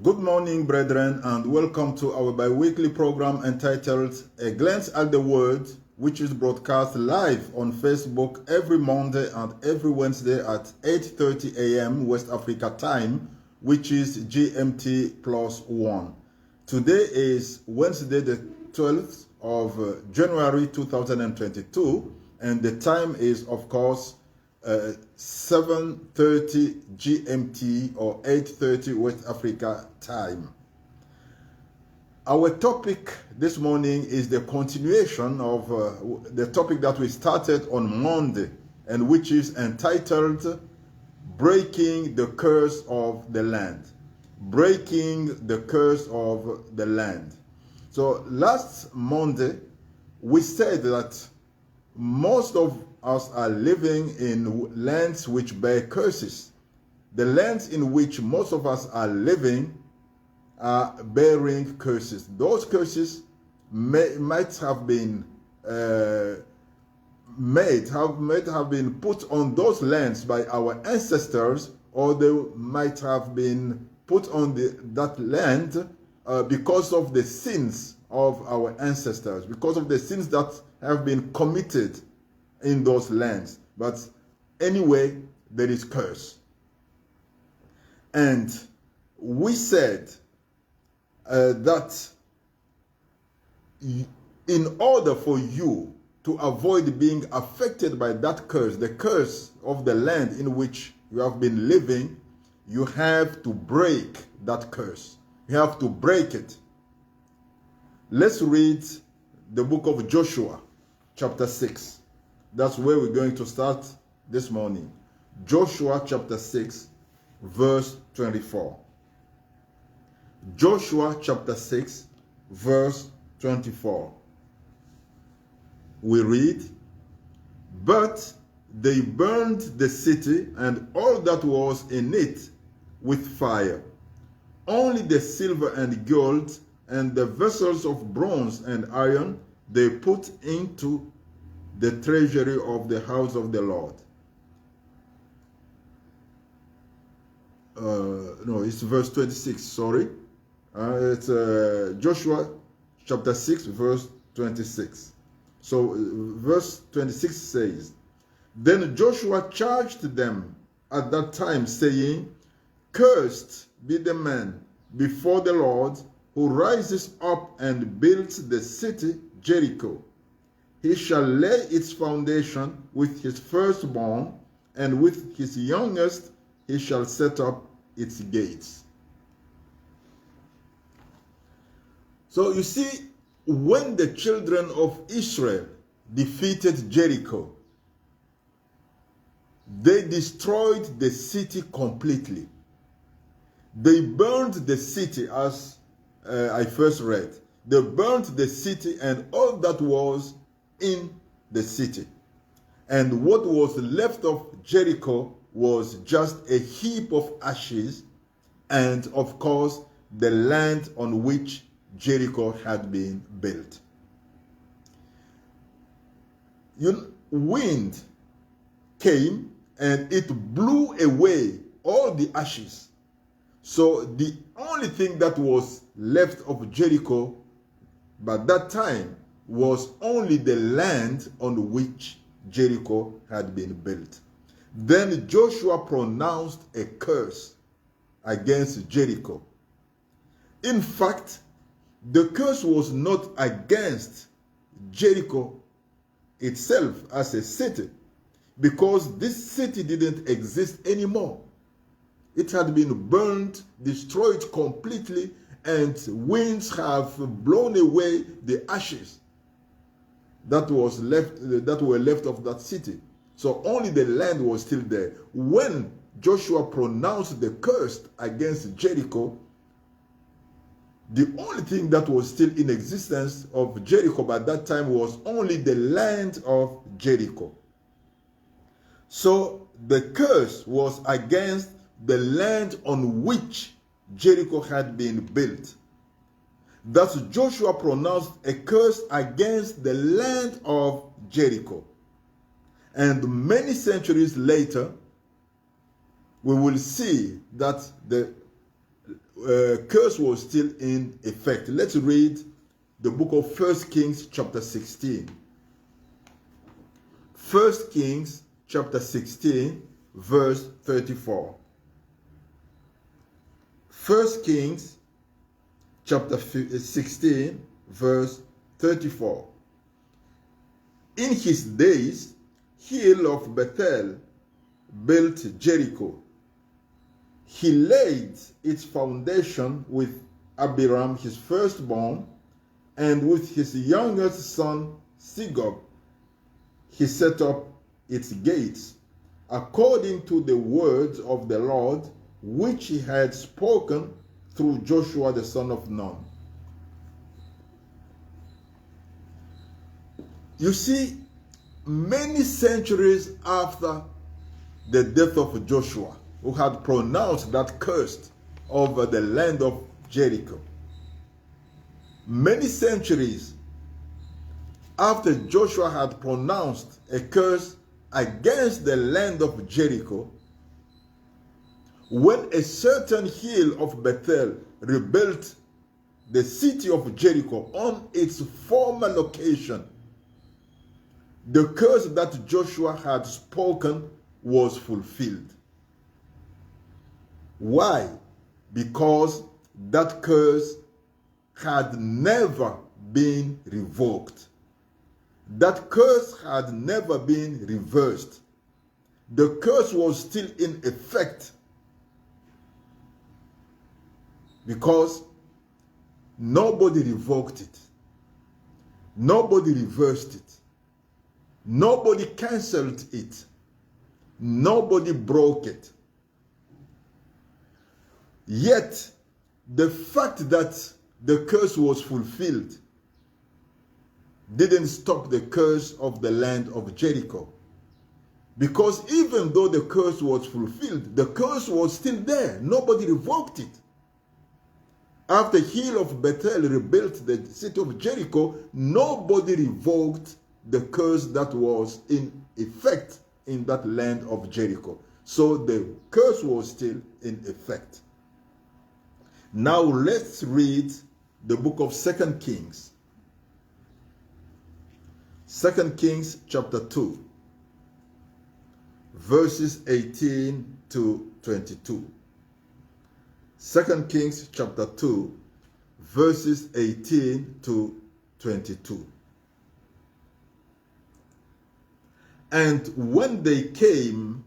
Good morning, brethren, and welcome to our bi-weekly program entitled A Glance at the Word, which is broadcast live on Facebook every Monday and every Wednesday at 8:30 a.m. West Africa time, which is GMT +1. Today is Wednesday, the 12th of January 2022, and the time is, of course, 7:30 GMT or 8:30 West Africa time. Our topic this morning is the continuation of the topic that we started on Monday, and which is entitled Breaking the Curse of the Land. Breaking the Curse of the Land. So last Monday, we said that most of us are living in lands which bear curses. The lands in which most of us are living are bearing curses. Those curses might have been might have been put on those lands by our ancestors, or they might have been put on that land because of the sins of our ancestors, because of the sins that have been committed in those lands. But anyway, there is curse. And we said that in order for you to avoid being affected by that curse, the curse of the land in which you have been living, you have to break that curse. You have to break it. Let's read the book of Joshua, chapter 6. That's where we're going to start this morning. Joshua chapter 6, verse 24. Joshua chapter 6, verse 24. We read, "But they burned the city and all that was in it with fire. Only the silver and gold and the vessels of bronze and iron they put into the treasury of the house of the Lord." No, it's verse 26, sorry. It's Joshua chapter 6, verse 26. So verse 26 says, "Then Joshua charged them at that time, saying, Cursed be the man before the Lord who rises up and builds the city Jericho. He shall lay its foundation with his firstborn, and with his youngest he shall set up its gates." So you see, when the children of Israel defeated Jericho, they destroyed the city completely. They burned the city, as I first read. They burnt the city and all that was in the city. And what was left of Jericho was just a heap of ashes, and of course the land on which Jericho had been built. Wind came and it blew away all the ashes. So the only thing that was left of Jericho by that time was only the land on which Jericho had been built. Then Joshua pronounced a curse against Jericho. In fact, the curse was not against Jericho itself as a city, because this city didn't exist anymore. It had been burned, destroyed completely, and winds have blown away the ashes that were left of that city. So only the land was still there. When Joshua pronounced the curse against Jericho, the only thing that was still in existence of Jericho by that time was only the land of Jericho. So the curse was against the land on which Jericho had been built. Thus Joshua pronounced a curse against the land of Jericho. And many centuries later, we will see that the curse was still in effect. Let's read the book of 1 Kings chapter 16. 1 Kings chapter 16 verse 34. 1 Kings chapter 16 verse 34. In his days, Hiel of Bethel built Jericho. He laid its foundation with Abiram his firstborn, and with his youngest son Segub he set up its gates, according to the words of the Lord, which he had spoken through Joshua the son of Nun. You see, many centuries after the death of Joshua, who had pronounced that curse over the land of Jericho, many centuries after Joshua had pronounced a curse against the land of Jericho, when a certain Hiel of Bethel rebuilt the city of Jericho on its former location, the curse that Joshua had spoken was fulfilled. Why? Because that curse had never been revoked. That curse had never been reversed. The curse was still in effect because nobody revoked it. Nobody reversed it. Nobody cancelled it. Nobody broke it. Yet, the fact that the curse was fulfilled didn't stop the curse of the land of Jericho. Because even though the curse was fulfilled, the curse was still there. Nobody revoked it. After Hiel of Bethel rebuilt the city of Jericho, nobody revoked the curse that was in effect in that land of Jericho. So the curse was still in effect. Now let's read the book of 2 Kings. 2 Kings chapter 2, verses 18 to 22. 2 Kings chapter 2, verses 18 to 22. And when they came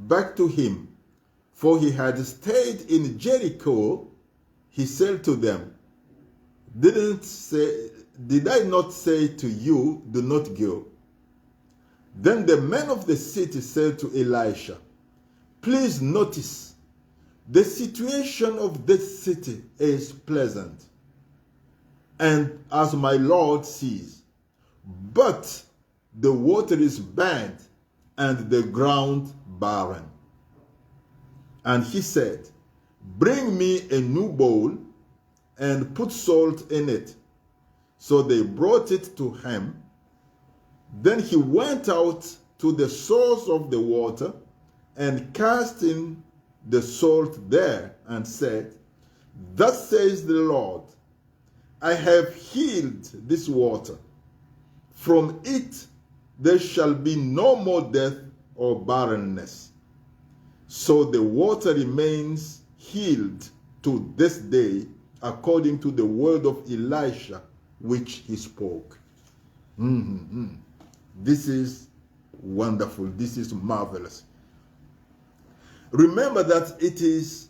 back to him, for he had stayed in Jericho, he said to them, Did I not say to you, do not go? Then the men of the city said to Elisha, Please notice, the situation of this city is pleasant, and as my Lord sees, but the water is bad and the ground barren. And he said, Bring me a new bowl and put salt in it. So they brought it to him. Then he went out to the source of the water and cast in the salt there and said, Thus says the Lord, I have healed this water. From it there shall be no more death or barrenness. So the water remains healed to this day, according to the word of Elisha, which he spoke. This is wonderful. This is marvelous. Remember that it is,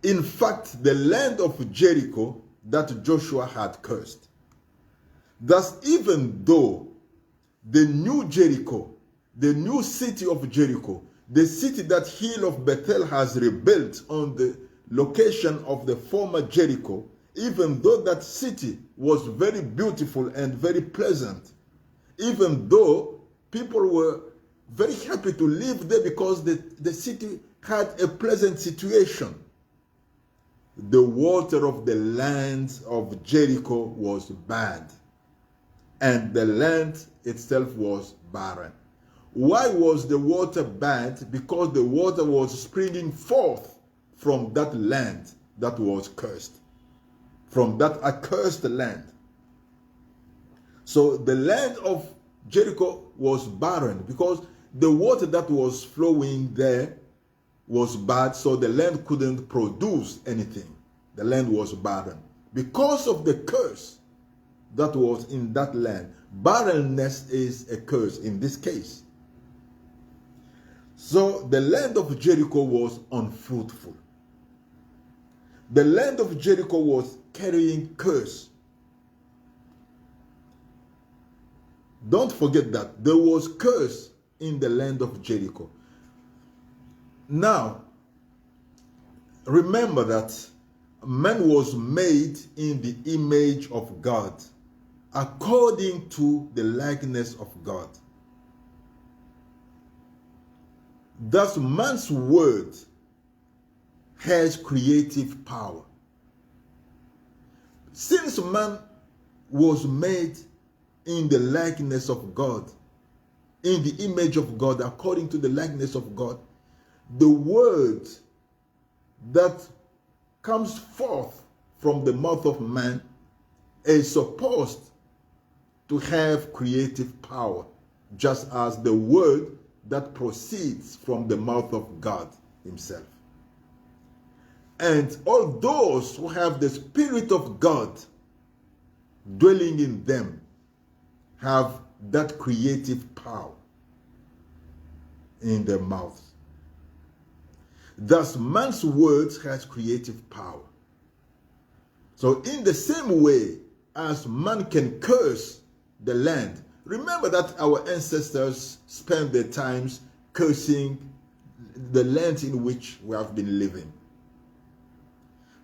in fact, the land of Jericho that Joshua had cursed. Thus, even though the new Jericho, the new city of Jericho, the city that Hiel of Bethel has rebuilt on the location of the former Jericho, even though that city was very beautiful and very pleasant, even though people were very happy to live there because the city had a pleasant situation, the water of the land of Jericho was bad, and the land itself was barren. Why was the water bad? Because the water was springing forth from that land that was cursed, from that accursed land. So the land of Jericho was barren because the water that was flowing there was bad, so the land couldn't produce anything. The land was barren because of the curse that was in that land. Barrenness is a curse in this case. So the land of Jericho was unfruitful. The land of Jericho was carrying curse. Don't forget that there was curse in the land of Jericho. Now, remember that man was made in the image of God, according to the likeness of God. Thus, man's word has creative power. Since man was made in the likeness of God, in the image of God, according to the likeness of God, the word that comes forth from the mouth of man is supposed to have creative power, just as the word that proceeds from the mouth of God himself. And all those who have the Spirit of God dwelling in them have that creative power in their mouths. Thus, man's words has creative power. So in the same way as man can curse the land, remember that our ancestors spent their times cursing the land in which we have been living.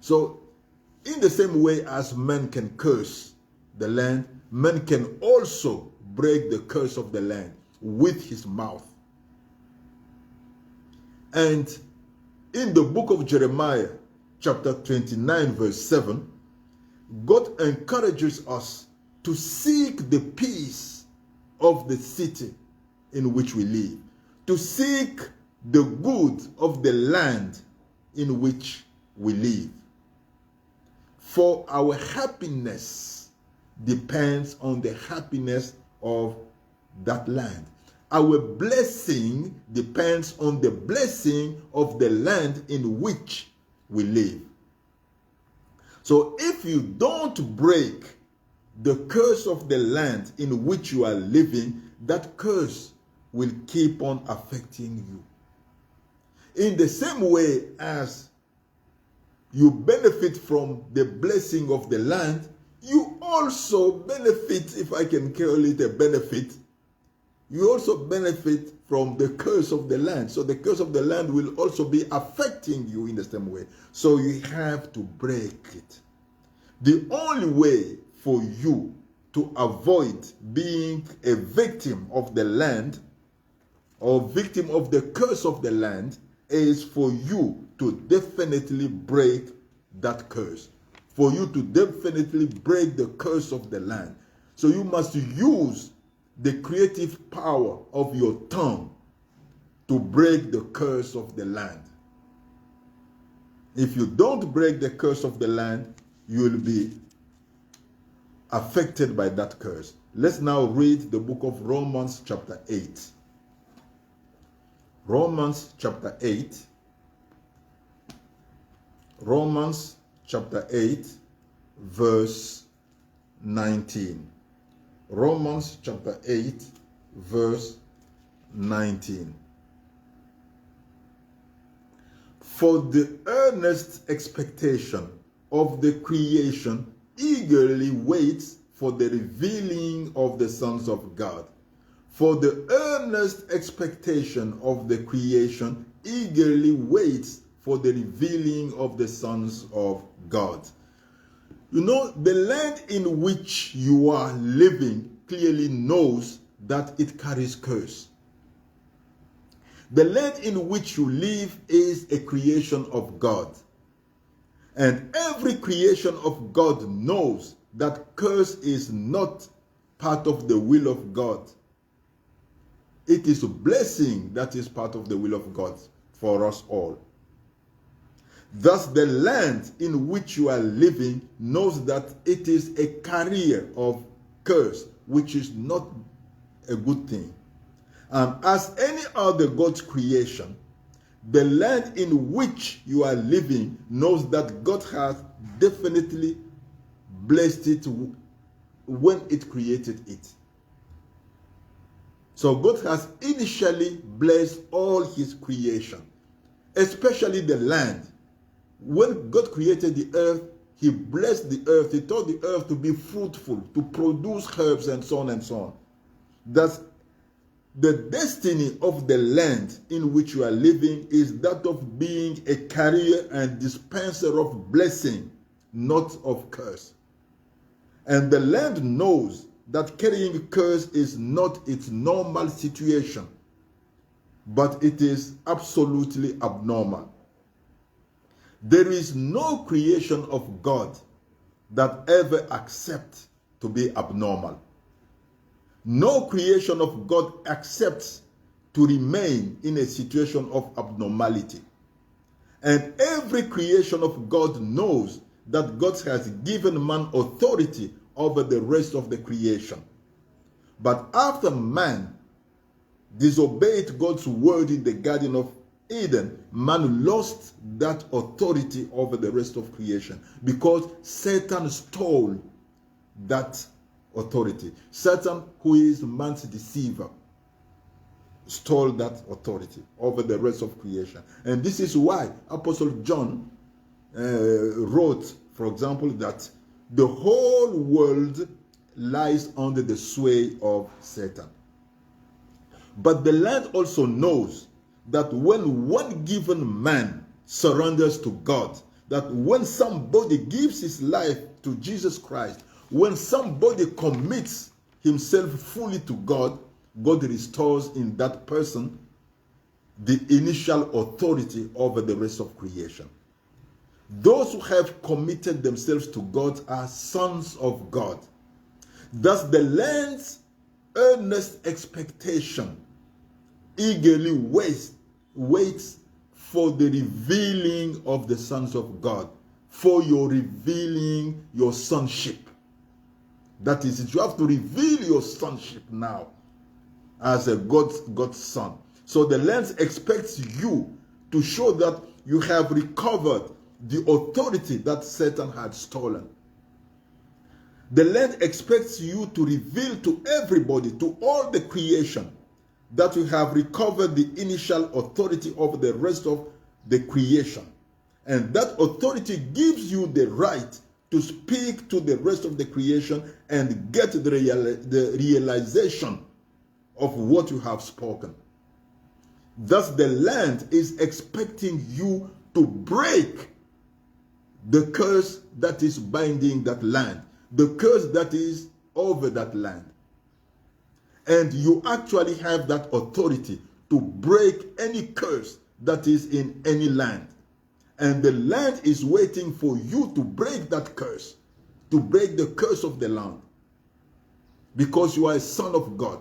So in the same way as man can curse the land, man can also break the curse of the land with his mouth. And in the book of Jeremiah, chapter 29, verse 7, God encourages us to seek the peace of the city in which we live, to seek the good of the land in which we live. For our happiness depends on the happiness of that land. Our blessing depends on the blessing of the land in which we live. So if you don't break the curse of the land in which you are living, that curse will keep on affecting you. In the same way as you benefit from the blessing of the land, you also benefit, if I can call it a benefit, you also benefit from the curse of the land. So the curse of the land will also be affecting you in the same way. So you have to break it. The only way for you to avoid being a victim of the land or victim of the curse of the land is for you to definitely break that curse. For you to definitely break the curse of the land. So you must use the creative power of your tongue to break the curse of the land. If you don't break the curse of the land, you will be affected by that curse. Let's now read the book of Romans chapter 8. Romans chapter 8. Romans chapter 8, verse 19. Romans chapter 8, verse 19. For the earnest expectation of the creation eagerly waits for the revealing of the sons of God. For the earnest expectation of the creation eagerly waits for the revealing of the sons of God. You know, the land in which you are living clearly knows that it carries curse. The land in which you live is a creation of God. And every creation of God knows that curse is not part of the will of God. It is a blessing that is part of the will of God for us all. Thus the land in which you are living knows that it is a carrier of curse, which is not a good thing. And as any other God's creation, the land in which you are living knows that God has definitely blessed it when it created it. So God has initially blessed all his creation, especially the land. When God created the earth, he blessed the earth. He told the earth to be fruitful, to produce herbs and so on and so on. Thus, the destiny of the land in which you are living is that of being a carrier and dispenser of blessing, not of curse. And the land knows that carrying curse is not its normal situation, but it is absolutely abnormal. There is no creation of God that ever accepts to be abnormal. No creation of God accepts to remain in a situation of abnormality. And every creation of God knows that God has given man authority over the rest of the creation. But after man disobeyed God's word in the Garden of Eden, man lost that authority over the rest of creation because Satan stole that authority. Satan, who is man's deceiver, stole that authority over the rest of creation. And this is why Apostle John wrote, for example, that the whole world lies under the sway of Satan. But the land also knows that when one given man surrenders to God, that when somebody gives his life to Jesus Christ, when somebody commits himself fully to God, God restores in that person the initial authority over the rest of creation. Those who have committed themselves to God are sons of God. Thus the land's earnest expectation eagerly waits for the revealing of the sons of God, for your revealing your sonship. That is it. You have to reveal your sonship now as a God's son. So the land expects you to show that you have recovered the authority that Satan had stolen. The land expects you to reveal to everybody, to all the creation, that you have recovered the initial authority over the rest of the creation. And that authority gives you the right to speak to the rest of the creation and get the realization of what you have spoken. Thus the land is expecting you to break the curse that is binding that land, the curse that is over that land. And you actually have that authority to break any curse that is in any land. And the land is waiting for you to break that curse, to break the curse of the land. Because you are a son of God.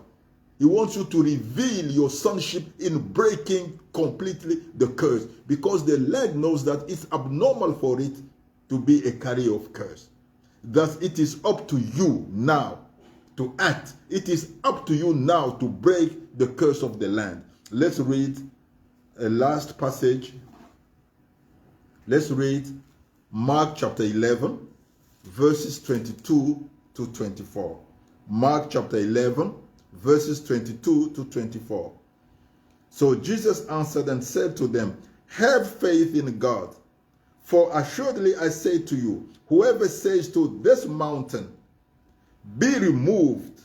He wants you to reveal your sonship in breaking completely the curse. Because the land knows that it's abnormal for it to be a carrier of curse. Thus it is up to you now to act. It is up to you now to break the curse of the land. Let's read a last passage. Let's read Mark chapter 11, verses 22 to 24. Mark chapter 11, verses 22 to 24. So Jesus answered and said to them, "Have faith in God. For assuredly I say to you, whoever says to this mountain, be removed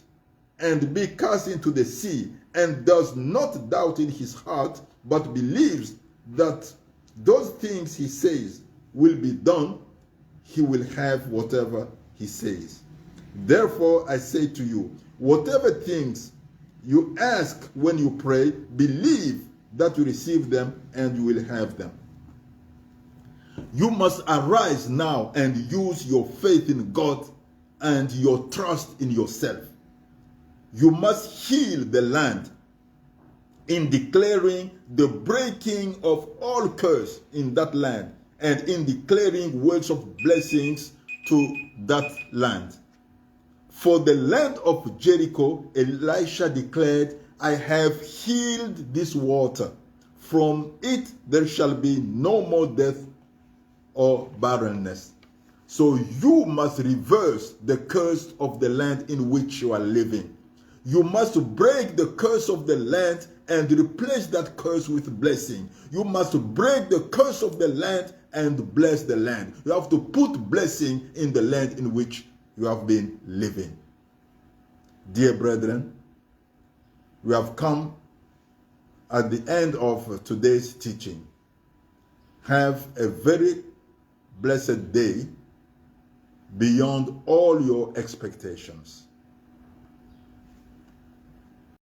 and be cast into the sea, and does not doubt in his heart, but believes that those things he says will be done, he will have whatever he says. Therefore I say to you, whatever things you ask when you pray, believe that you receive them and you will have them." You must arise now and use your faith in God and your trust in yourself. You must heal the land in declaring the breaking of all curse in that land and in declaring words of blessings to that land. For the land of Jericho, Elisha declared, I have healed this water. From it there shall be no more death or barrenness. So you must reverse the curse of the land in which you are living. You must break the curse of the land and replace that curse with blessing. You must break the curse of the land and bless the land. You have to put blessing in the land in which you have been living. Dear brethren, we have come at the end of today's teaching. Have a very blessed day beyond all your expectations.